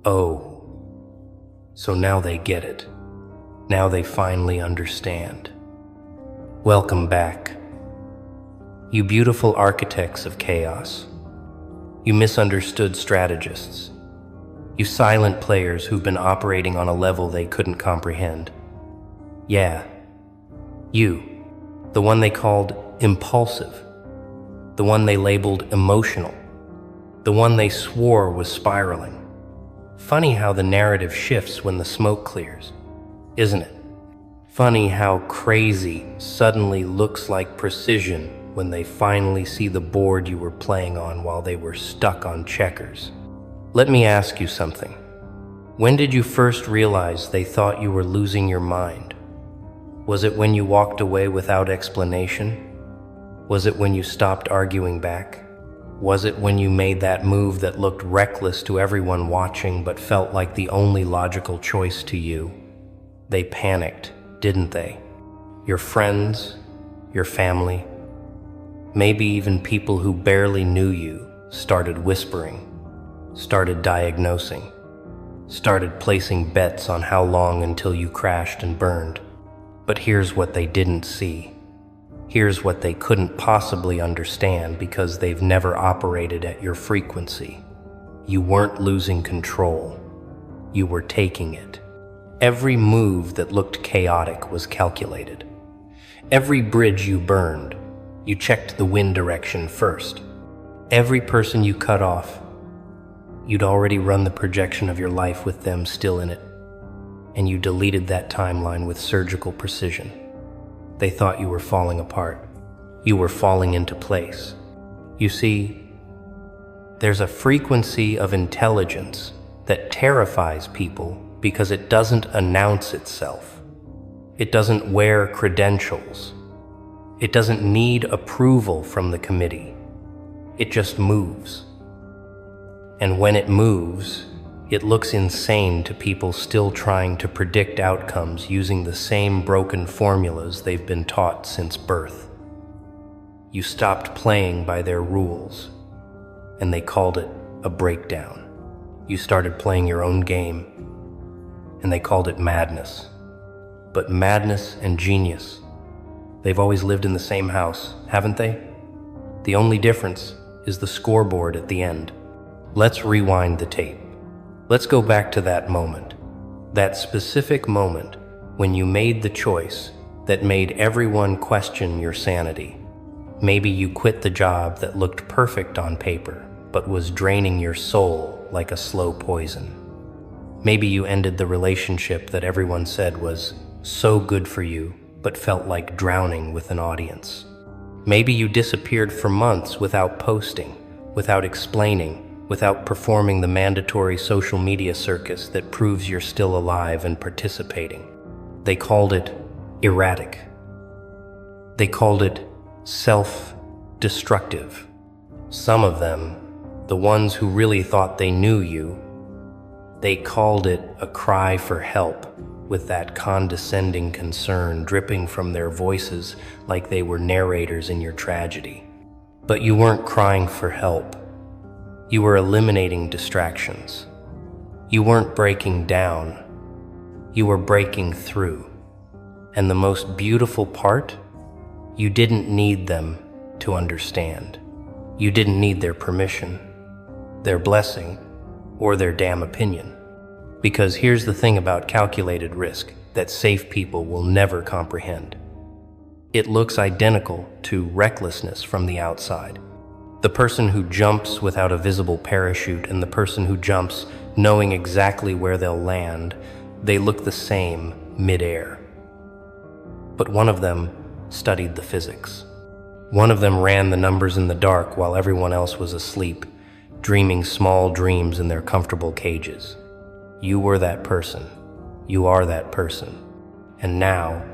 Oh, so now they get it. Now they finally understand. Welcome back. You beautiful architects of chaos. You misunderstood strategists. You silent players who've been operating on a level they couldn't comprehend. Yeah, you, the one they called impulsive, the one they labeled emotional, the one they swore was spiraling. Funny how the narrative shifts when the smoke clears, isn't it? Funny how crazy suddenly looks like precision when they finally see the board you were playing on while they were stuck on checkers. Let me ask you something. When did you first realize they thought you were losing your mind? Was it when you walked away without explanation? Was it when you stopped arguing back? Was it when you made that move that looked reckless to everyone watching but felt like the only logical choice to you? They panicked, didn't they? Your friends, your family, maybe even people who barely knew you started whispering, started diagnosing, started placing bets on how long until you crashed and burned. But here's what they didn't see. Here's what they couldn't possibly understand because they've never operated at your frequency. You weren't losing control. You were taking it. Every move that looked chaotic was calculated. Every bridge you burned, you checked the wind direction first. Every person you cut off, you'd already run the projection of your life with them still in it. And you deleted that timeline with surgical precision. They thought you were falling apart. You were falling into place. You see, there's a frequency of intelligence that terrifies people because it doesn't announce itself. It doesn't wear credentials. It doesn't need approval from the committee. It just moves. And when it moves, it looks insane to people still trying to predict outcomes using the same broken formulas they've been taught since birth. You stopped playing by their rules, and they called it a breakdown. You started playing your own game, and they called it madness. But madness and genius, they've always lived in the same house, haven't they? The only difference is the scoreboard at the end. Let's rewind the tape. Let's go back to that moment, that specific moment when you made the choice that made everyone question your sanity. Maybe you quit the job that looked perfect on paper, but was draining your soul like a slow poison. Maybe you ended the relationship that everyone said was so good for you, but felt like drowning with an audience. Maybe you disappeared for months without posting, without explaining, without performing the mandatory social media circus that proves you're still alive and participating. They called it erratic. They called it self-destructive. Some of them, the ones who really thought they knew you, they called it a cry for help, with that condescending concern dripping from their voices like they were narrators in your tragedy. But you weren't crying for help. You were eliminating distractions. You weren't breaking down. You were breaking through. And the most beautiful part, you didn't need them to understand. You didn't need their permission, their blessing, or their damn opinion. Because here's the thing about calculated risk that safe people will never comprehend. It looks identical to recklessness from the outside. The person who jumps without a visible parachute and the person who jumps knowing exactly where they'll land, they look the same mid-air. But one of them studied the physics. One of them ran the numbers in the dark while everyone else was asleep, dreaming small dreams in their comfortable cages. You were that person. You are that person. And now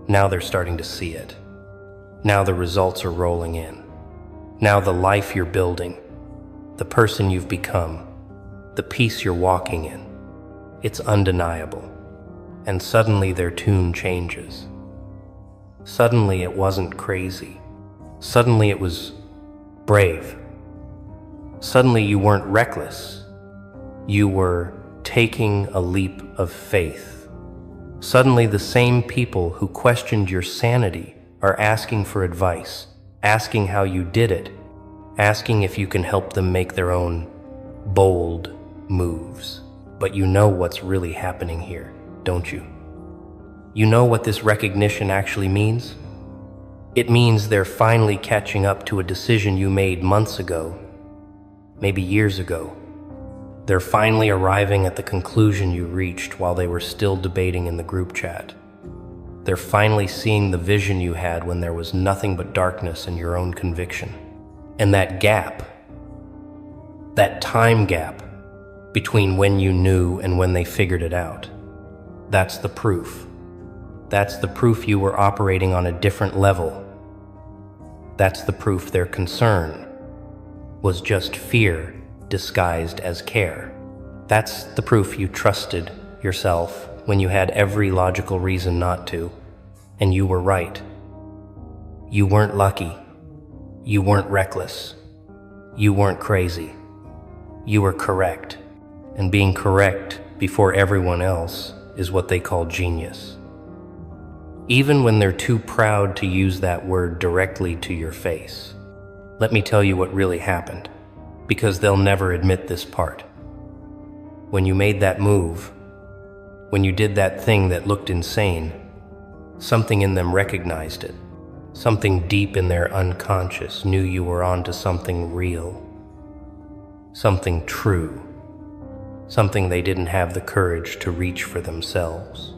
they're starting to see it. Now the results are rolling in. Now the life you're building, the person you've become, the peace you're walking in, it's undeniable. And suddenly their tune changes. Suddenly it wasn't crazy. Suddenly it was brave. Suddenly you weren't reckless. You were taking a leap of faith. Suddenly, the same people who questioned your sanity are asking for advice, asking how you did it, asking if you can help them make their own bold moves. But you know what's really happening here, don't you? You know what this recognition actually means? It means they're finally catching up to a decision you made months ago, maybe years ago. They're finally arriving at the conclusion you reached while they were still debating in the group chat. They're finally seeing the vision you had when there was nothing but darkness in your own conviction. And that gap, that time gap between when you knew and when they figured it out, that's the proof. That's the proof you were operating on a different level. That's the proof their concern was just fear disguised as care. That's the proof you trusted yourself when you had every logical reason not to, and you were right. You weren't lucky. You weren't reckless. You weren't crazy. You were correct. And being correct before everyone else is what they call genius. Even when they're too proud to use that word directly to your face. Let me tell you what really happened, because they'll never admit this part. When you made that move, when you did that thing that looked insane, something in them recognized it. Something deep in their unconscious knew you were onto something real, something true, something they didn't have the courage to reach for themselves.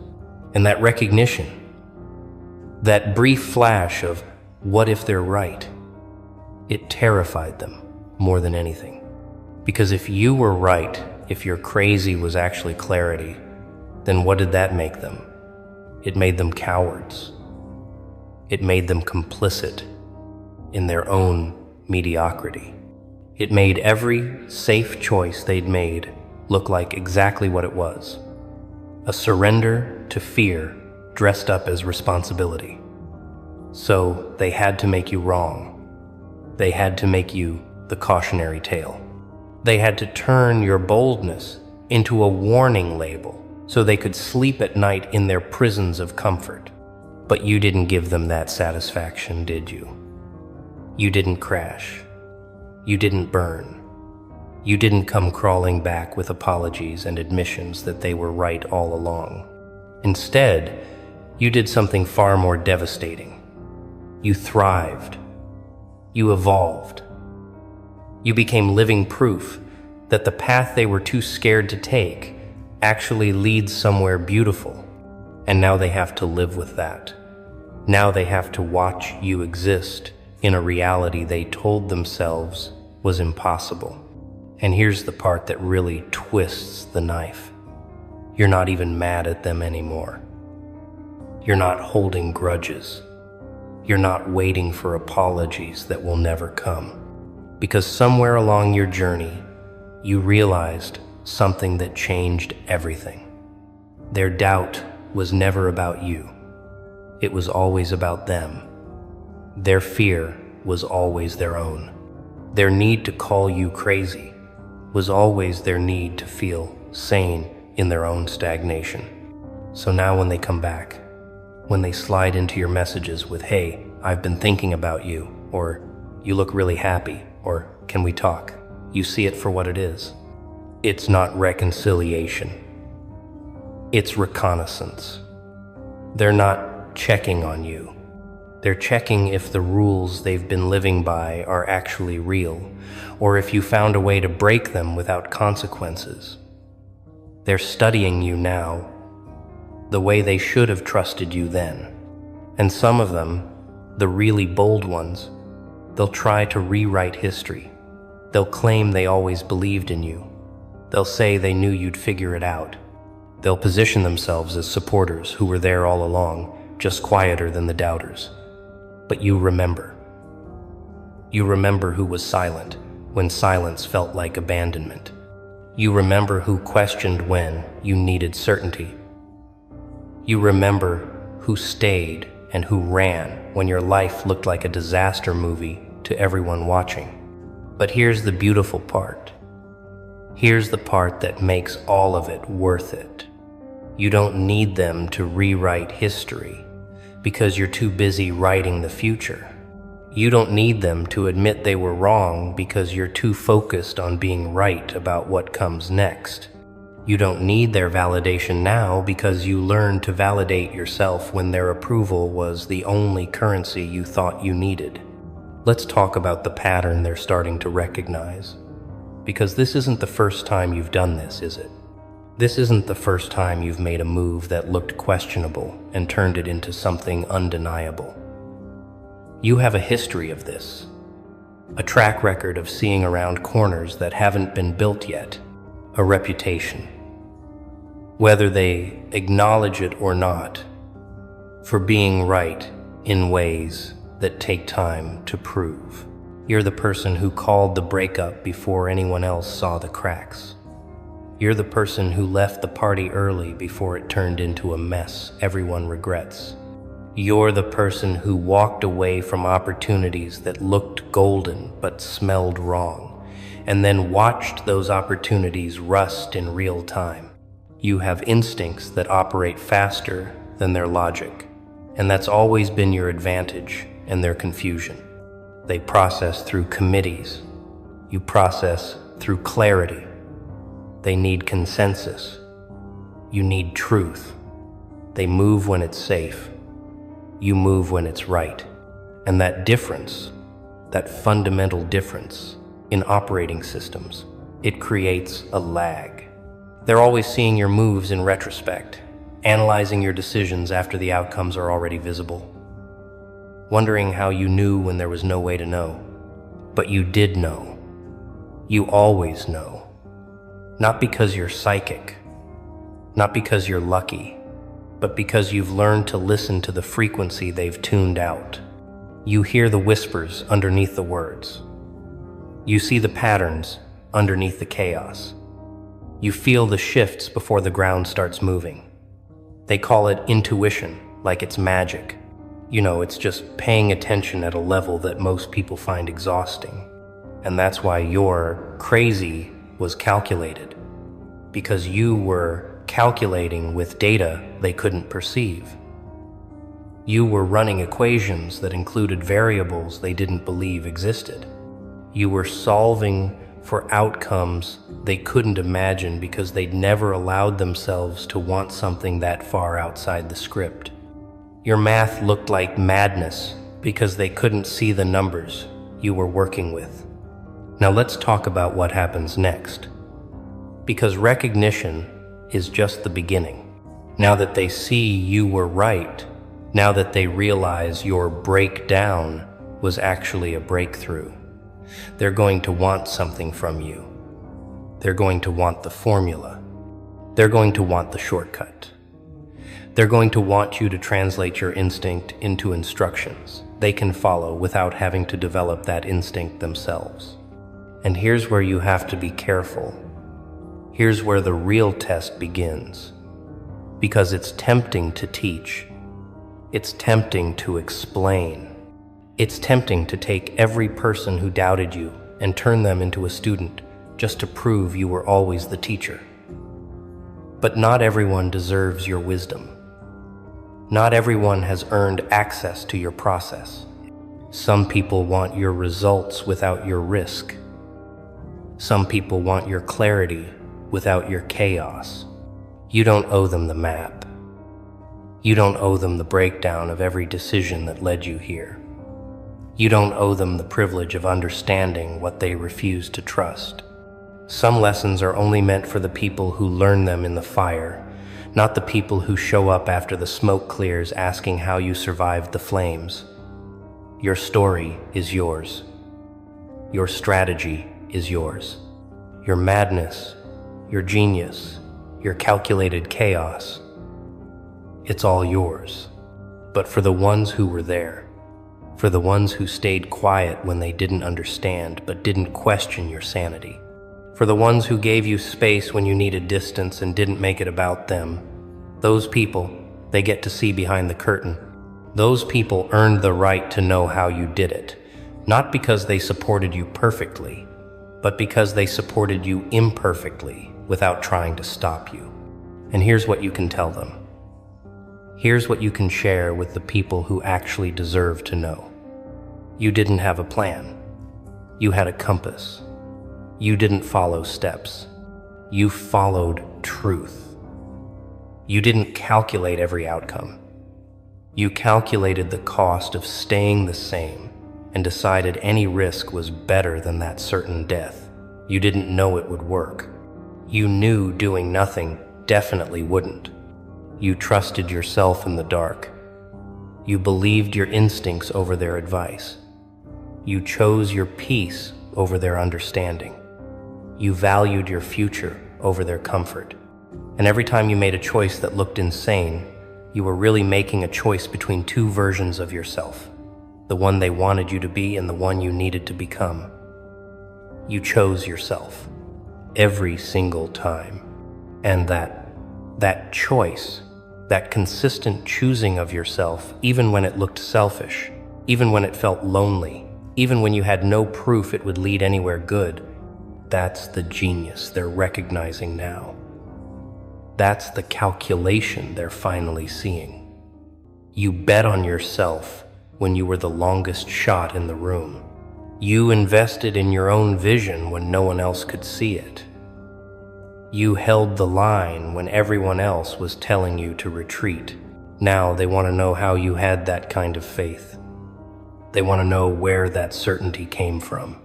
And that recognition, that brief flash of what if they're right, it terrified them more than anything. Because if you were right, if your crazy was actually clarity, then what did that make them? It made them cowards. It made them complicit in their own mediocrity. It made every safe choice they'd made look like exactly what it was: a surrender to fear dressed up as responsibility. So they had to make you wrong. They had to make you the cautionary tale. They had to turn your boldness into a warning label so they could sleep at night in their prisons of comfort. But you didn't give them that satisfaction, did you? You didn't crash. You didn't burn. You didn't come crawling back with apologies and admissions that they were right all along. Instead, you did something far more devastating. You thrived. You evolved. You became living proof that the path they were too scared to take actually leads somewhere beautiful. And now they have to live with that. Now they have to watch you exist in a reality they told themselves was impossible. And here's the part that really twists the knife. You're not even mad at them anymore. You're not holding grudges. You're not waiting for apologies that will never come. Because somewhere along your journey, you realized something that changed everything. Their doubt was never about you. It was always about them. Their fear was always their own. Their need to call you crazy was always their need to feel sane in their own stagnation. So now when they come back, when they slide into your messages with, "Hey, I've been thinking about you," or "You look really happy," or "Can we talk?" you see it for what it is. It's not reconciliation. It's reconnaissance. They're not checking on you. They're checking if the rules they've been living by are actually real, or if you found a way to break them without consequences. They're studying you now, the way they should have trusted you then. And some of them, the really bold ones, they'll try to rewrite history. They'll claim they always believed in you. They'll say they knew you'd figure it out. They'll position themselves as supporters who were there all along, just quieter than the doubters. But you remember. You remember who was silent when silence felt like abandonment. You remember who questioned when you needed certainty. You remember who stayed and who ran when your life looked like a disaster movie to everyone watching. But here's the beautiful part. Here's the part that makes all of it worth it. You don't need them to rewrite history because you're too busy writing the future. You don't need them to admit they were wrong because you're too focused on being right about what comes next. You don't need their validation now because you learned to validate yourself when their approval was the only currency you thought you needed. Let's talk about the pattern they're starting to recognize. Because this isn't the first time you've done this, is it? This isn't the first time you've made a move that looked questionable and turned it into something undeniable. You have a history of this, a track record of seeing around corners that haven't been built yet, a reputation. Whether they acknowledge it or not, for being right in ways that take time to prove. You're the person who called the breakup before anyone else saw the cracks. You're the person who left the party early before it turned into a mess everyone regrets. You're the person who walked away from opportunities that looked golden but smelled wrong, and then watched those opportunities rust in real time. You have instincts that operate faster than their logic, and that's always been your advantage and their confusion. They process through committees. You process through clarity. They need consensus. You need truth. They move when it's safe. You move when it's right. And that difference, that fundamental difference in operating systems, it creates a lag. They're always seeing your moves in retrospect, analyzing your decisions after the outcomes are already visible, wondering how you knew when there was no way to know. But you did know. You always know. Not because you're psychic, not because you're lucky, but because you've learned to listen to the frequency they've tuned out. You hear the whispers underneath the words. You see the patterns underneath the chaos. You feel the shifts before the ground starts moving. They call it intuition, like it's magic. You know, it's just paying attention at a level that most people find exhausting. And that's why your crazy was calculated, because you were calculating with data they couldn't perceive. You were running equations that included variables they didn't believe existed. You were solving for outcomes they couldn't imagine because they'd never allowed themselves to want something that far outside the script. Your math looked like madness because they couldn't see the numbers you were working with. Now let's talk about what happens next. Because recognition is just the beginning. Now that they see you were right, now that they realize your breakdown was actually a breakthrough, they're going to want something from you. They're going to want the formula. They're going to want the shortcut. They're going to want you to translate your instinct into instructions they can follow without having to develop that instinct themselves. And here's where you have to be careful. Here's where the real test begins. Because it's tempting to teach. It's tempting to explain. It's tempting to take every person who doubted you and turn them into a student just to prove you were always the teacher. But not everyone deserves your wisdom. Not everyone has earned access to your process. Some people want your results without your risk. Some people want your clarity without your chaos. You don't owe them the map. You don't owe them the breakdown of every decision that led you here. You don't owe them the privilege of understanding what they refuse to trust. Some lessons are only meant for the people who learn them in the fire, not the people who show up after the smoke clears asking how you survived the flames. Your story is yours. Your strategy is yours. Your madness, your genius, your calculated chaos, it's all yours. But for the ones who were there, for the ones who stayed quiet when they didn't understand but didn't question your sanity, for the ones who gave you space when you needed distance and didn't make it about them, those people, they get to see behind the curtain. Those people earned the right to know how you did it, not because they supported you perfectly, but because they supported you imperfectly without trying to stop you. And here's what you can tell them. Here's what you can share with the people who actually deserve to know. You didn't have a plan. You had a compass. You didn't follow steps. You followed truth. You didn't calculate every outcome. You calculated the cost of staying the same and decided any risk was better than that certain death. You didn't know it would work. You knew doing nothing definitely wouldn't. You trusted yourself in the dark. You believed your instincts over their advice. You chose your peace over their understanding. You valued your future over their comfort. And every time you made a choice that looked insane, you were really making a choice between two versions of yourself, the one they wanted you to be and the one you needed to become. You chose yourself every single time. And that choice, that consistent choosing of yourself, even when it looked selfish, even when it felt lonely, even when you had no proof it would lead anywhere good, that's the genius they're recognizing now. That's the calculation they're finally seeing. You bet on yourself when you were the longest shot in the room. You invested in your own vision when no one else could see it. You held the line when everyone else was telling you to retreat. Now they want to know how you had that kind of faith. They want to know where that certainty came from.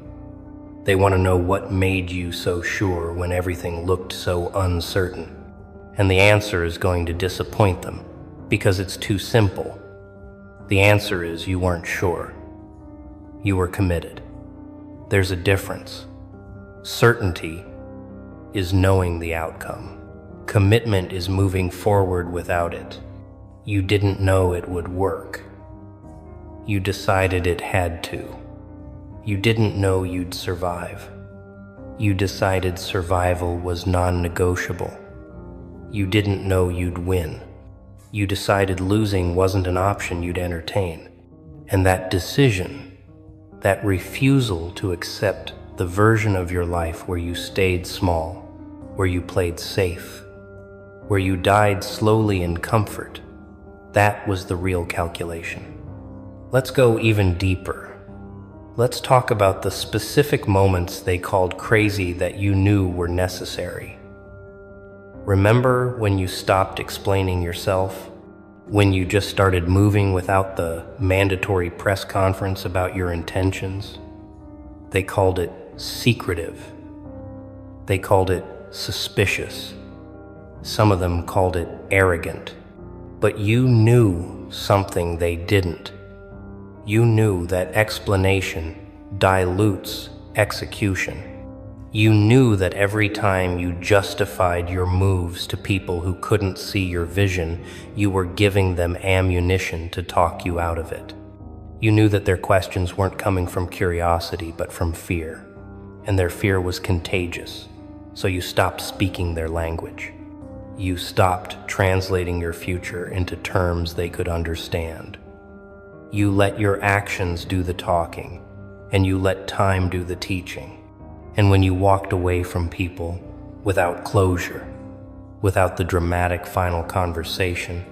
They want to know what made you so sure when everything looked so uncertain. And the answer is going to disappoint them because it's too simple. The answer is you weren't sure. You were committed. There's a difference. Certainty is knowing the outcome. Commitment is moving forward without it. You didn't know it would work. You decided it had to. You didn't know you'd survive. You decided survival was non-negotiable. You didn't know you'd win. You decided losing wasn't an option you'd entertain. And that decision, that refusal to accept the version of your life where you stayed small, where you played safe, where you died slowly in comfort, that was the real calculation. Let's go even deeper. Let's talk about the specific moments they called crazy that you knew were necessary. Remember when you stopped explaining yourself? When you just started moving without the mandatory press conference about your intentions? They called it secretive. They called it suspicious. Some of them called it arrogant. But you knew something they didn't. You knew that explanation dilutes execution. You knew that every time you justified your moves to people who couldn't see your vision, you were giving them ammunition to talk you out of it. You knew that their questions weren't coming from curiosity, but from fear. And their fear was contagious. So you stopped speaking their language. You stopped translating your future into terms they could understand. You let your actions do the talking, and you let time do the teaching. And when you walked away from people without closure, without the dramatic final conversation,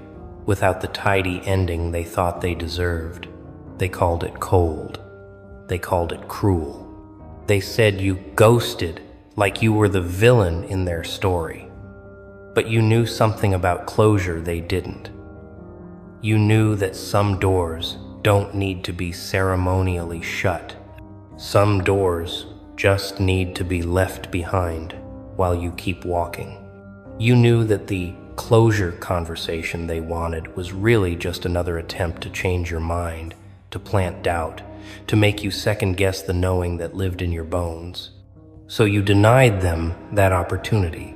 without the tidy ending they thought they deserved, they called it cold. They called it cruel. They said you ghosted like you were the villain in their story. But you knew something about closure they didn't. You knew that some doors don't need to be ceremonially shut. Some doors just need to be left behind while you keep walking. You knew that the closure conversation they wanted was really just another attempt to change your mind, to plant doubt, to make you second-guess the knowing that lived in your bones. So you denied them that opportunity.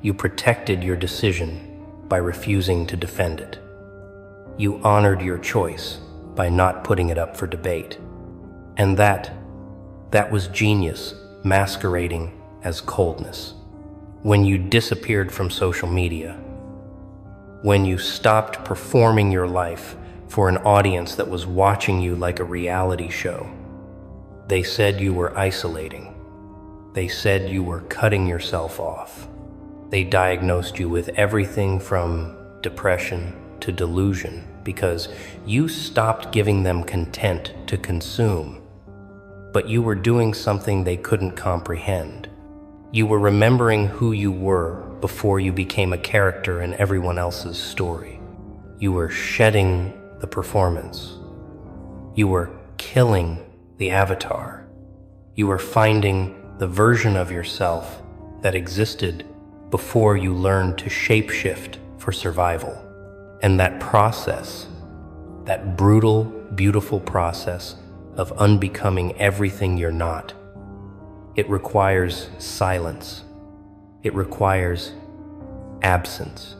You protected your decision by refusing to defend it. You honored your choice by not putting it up for debate. And that was genius masquerading as coldness. When you disappeared from social media, when you stopped performing your life for an audience that was watching you like a reality show, they said you were isolating. They said you were cutting yourself off. They diagnosed you with everything from depression to delusion because you stopped giving them content to consume. But you were doing something they couldn't comprehend. You were remembering who you were before you became a character in everyone else's story. You were shedding the performance. You were killing the avatar. You were finding the version of yourself that existed before you learned to shapeshift for survival. And that process, that brutal, beautiful process of unbecoming everything you're not, it requires silence. It requires absence.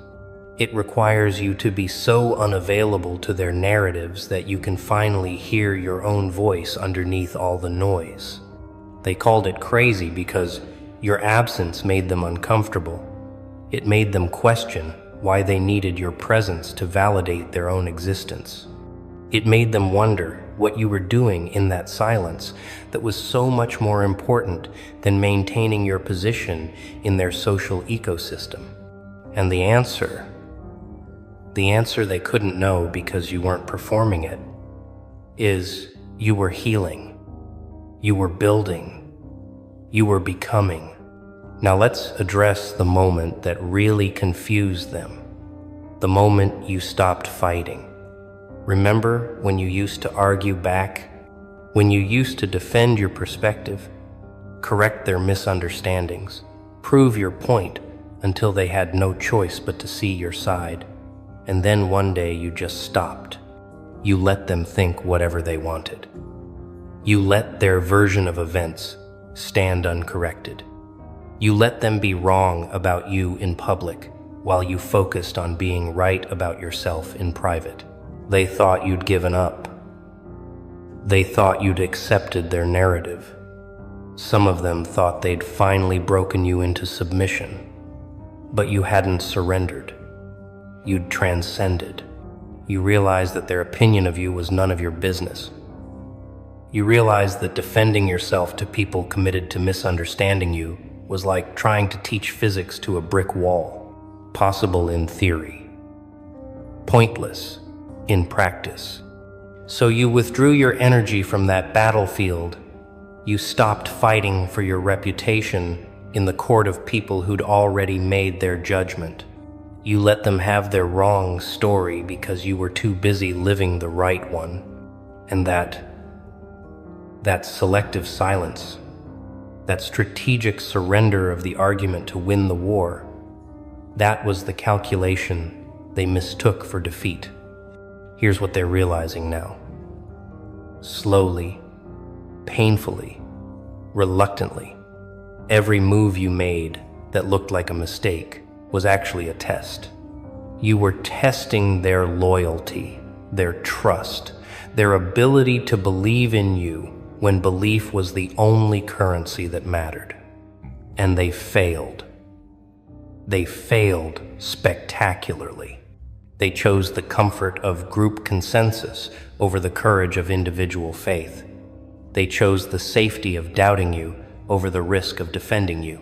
It requires you to be so unavailable to their narratives that you can finally hear your own voice underneath all the noise. They called it crazy because your absence made them uncomfortable. It made them question why they needed your presence to validate their own existence. It made them wonder what you were doing in that silence that was so much more important than maintaining your position in their social ecosystem. And the answer they couldn't know because you weren't performing it, is you were healing, you were building, you were becoming. Now let's address the moment that really confused them, the moment you stopped fighting. Remember when you used to argue back, when you used to defend your perspective, correct their misunderstandings, prove your point until they had no choice but to see your side. And then one day you just stopped. You let them think whatever they wanted. You let their version of events stand uncorrected. You let them be wrong about you in public while you focused on being right about yourself in private. They thought you'd given up. They thought you'd accepted their narrative. Some of them thought they'd finally broken you into submission. But you hadn't surrendered. You'd transcended. You realized that their opinion of you was none of your business. You realized that defending yourself to people committed to misunderstanding you was like trying to teach physics to a brick wall, possible in theory, pointless in practice. So you withdrew your energy from that battlefield. You stopped fighting for your reputation in the court of people who'd already made their judgment. You let them have their wrong story because you were too busy living the right one. And that selective silence, that strategic surrender of the argument to win the war, that was the calculation they mistook for defeat. Here's what they're realizing now. Slowly, painfully, reluctantly, every move you made that looked like a mistake was actually a test. You were testing their loyalty, their trust, their ability to believe in you when belief was the only currency that mattered. And they failed. They failed spectacularly. They chose the comfort of group consensus over the courage of individual faith. They chose the safety of doubting you over the risk of defending you.